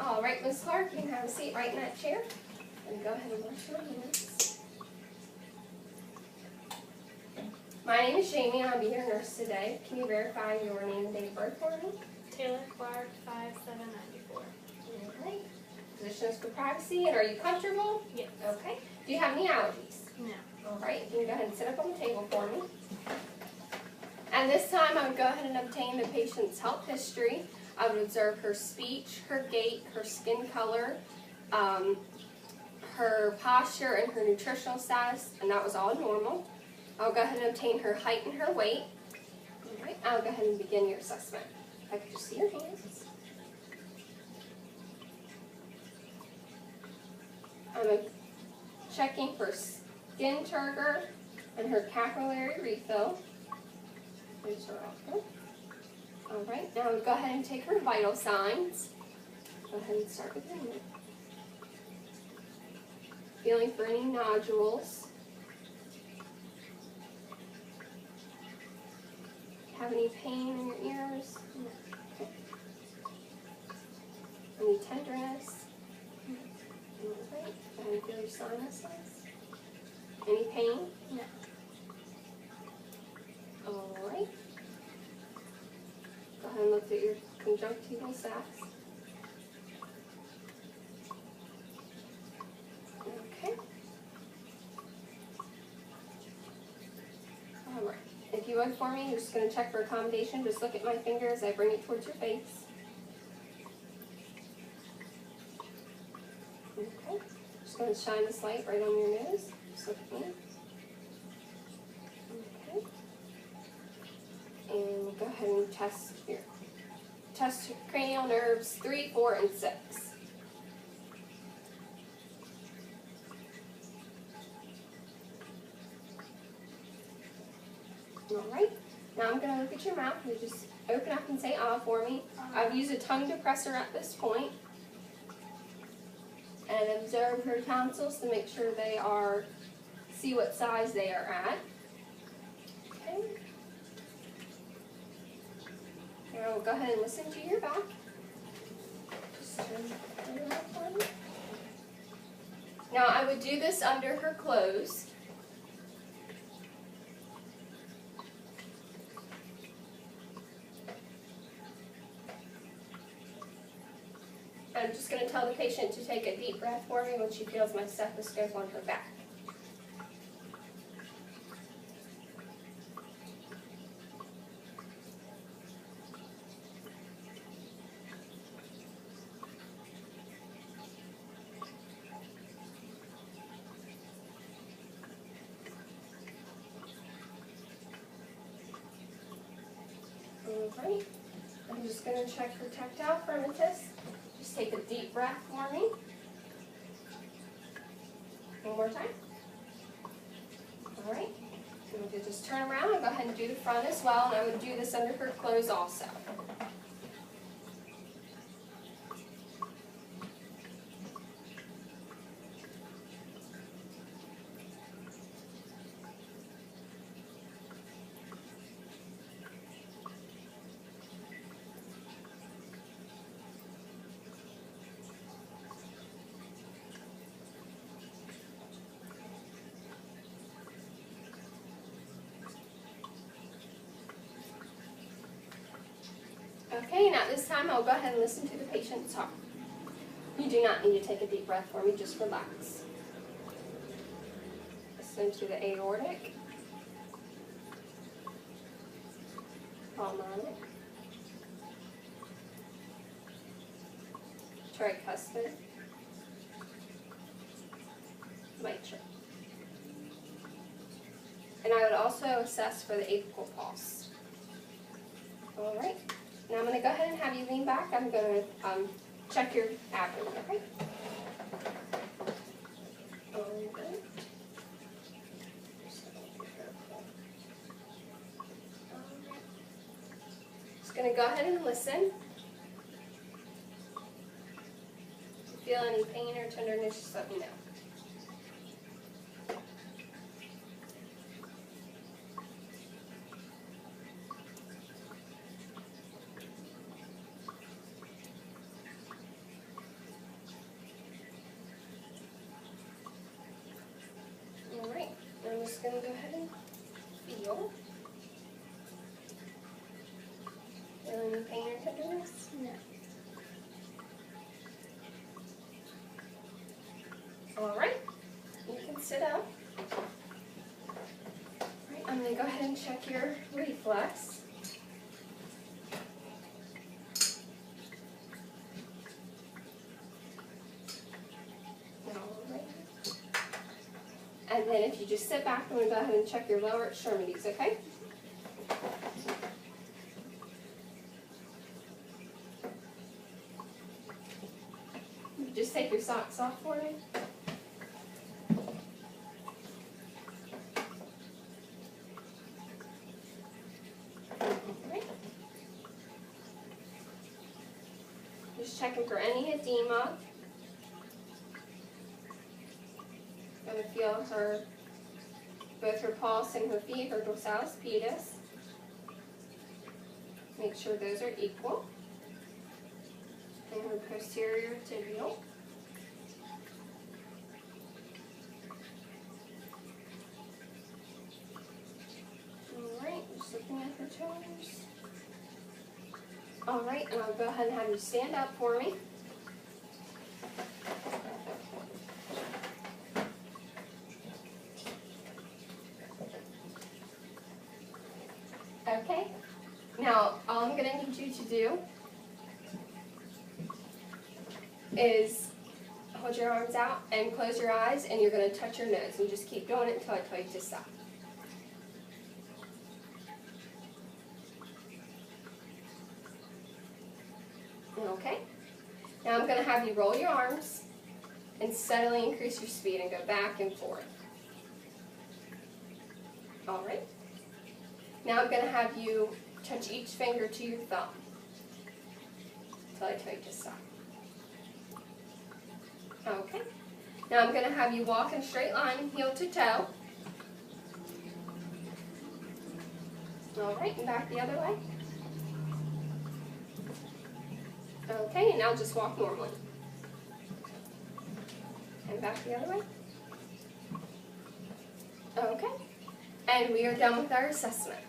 All right, Ms. Clark, you can have a seat right in that chair. And go ahead and wash your hands. My name is Jamie, and I'll be your nurse today. Can you verify your name and date of birth for me? Taylor Clark, 5794. All right. Position is for privacy, and are you comfortable? Yes. Okay. Do you have any allergies? No. All right, you can go ahead and sit up on the table for me. And this time I would go ahead and obtain the patient's health history. I would observe her speech, her gait, her skin color, her posture, and her nutritional status, and that was all normal. I'll go ahead and obtain her height and her weight. All right, I'll go ahead and begin your assessment. If I could just see your hands. I'm checking for skin turgor and her capillary refill. Those are all good. All right, now we'll go ahead and take her vital signs. Go ahead and start with your knee. Feeling for any nodules. Have any pain in your ears? No. Okay. Any tenderness? All right, go ahead and feel your sinuses. Any pain? No. All right. Go ahead and look at your conjunctival sacs. Okay. All right. If you would for me, you're just going to check for accommodation. Just look at my finger as I bring it towards your face. Okay. Just going to shine this light right on your nose. Just look at me. Okay. And we'll go ahead and test your cranial nerves 3, 4, and 6. All right. Now I'm going to look at your mouth. You just open up and say ah for me. I've used a tongue depressor at this point. And observe her tonsils to make sure they are, see what size they are at. Okay. Now we'll go ahead and listen to your back. Just turn it up for me. Now I would do this under her clothes. I'm just going to tell the patient to take a deep breath for me when she feels my stethoscope on her back. All right. I'm just going to check for tactile firmitus. Just take a deep breath for me. One more time. All right. So we'll just turn around and go ahead and do the front as well, and I would do this under her clothes also. Okay, now this time I'll go ahead and listen to the patient's heart. You do not need to take a deep breath for me, just relax. Listen to the aortic, pulmonic, tricuspid, mitral. And I would also assess for the apical pulse. All right. Now I'm going to go ahead and have you lean back. I'm going to check your abdomen, okay? All right. Just going to go ahead and listen. If you feel any pain or tenderness, just let me know. just going to go ahead and feel. Feel any pain or tenderness? No. All right, you can sit up. All right, I'm going to go ahead and check your reflex. All right. And then if you just sit back, I'm going to go ahead and check your lower extremities, okay? You just take your socks off for me. Alright. Just checking for any edema. Gonna feel her, both her pulse and her feet, her dorsalis pedis. Make sure those are equal. And her posterior tibial. Alright, just looking at her toes. Alright, and I'll go ahead and have you stand up for me. Okay, now all I'm going to need you to do is hold your arms out and close your eyes, and you're going to touch your nose, and just keep doing it until I tell you to stop. Okay, now I'm going to have you roll your arms and steadily increase your speed and go back and forth. All right. Now I'm going to have you touch each finger to your thumb until I tell you to stop. Okay. Now I'm going to have you walk in a straight line, heel to toe. All right, and back the other way. Okay, and now just walk normally. And back the other way. Okay. And we are done with our assessment.